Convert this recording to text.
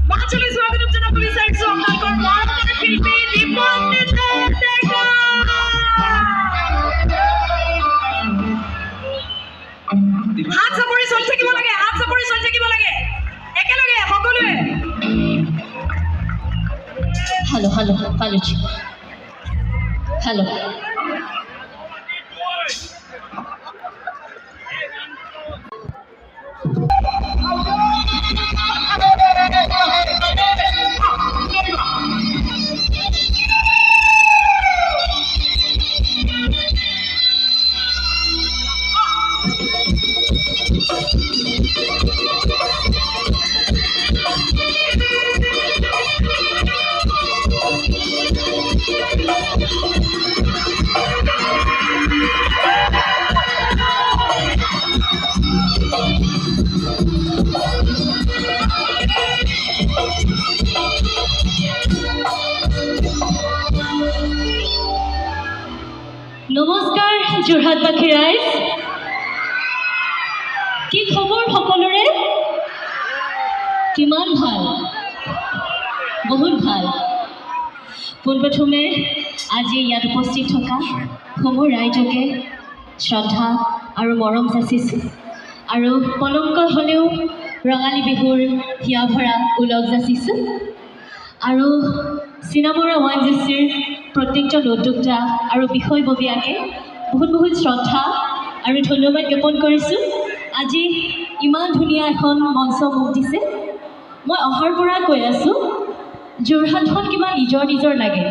মঞ্চলে স্বাগতম জানাবো স্যাক্সো আপনাৰ মহানগৰ শিল্পী দীপন্দিত দেখা হাত চাপৰি চলি থাকিব লাগে হাত চাপৰি চলি থাকিব লাগে একেলগে সকলোৱে हेलो हेलो हेलो जी हेलो নমস্কাৰ যোৰহাটবাসী ৰাইজ কি খবৰ সকলোৰে কিমান ভাল বহুত ভাল পোনপ্ৰথমে আজি ইয়াত উপস্থিত থকা সমূহ ৰাইজকে শ্ৰদ্ধা আৰু মৰম যাচিছোঁ আৰু পলংক হ'লেও ৰঙালী বিহুৰ হিয়া ভৰা উলগ যাচিছোঁ আৰু চিনামৰা ONGCৰ প্ৰত্যেকজন উদ্যোক্তা আৰু বিষয়ববীয়াকে বহুত বহুত শ্ৰদ্ধা আৰু ধন্যবাদ জ্ঞাপন কৰিছোঁ আজি ইমান ধুনীয়া এখন মঞ্চ মোক দিছে মই অহাৰ পৰা কৈ আছোঁ যোৰহাটখন কিবা নিজৰ নিজৰ লাগে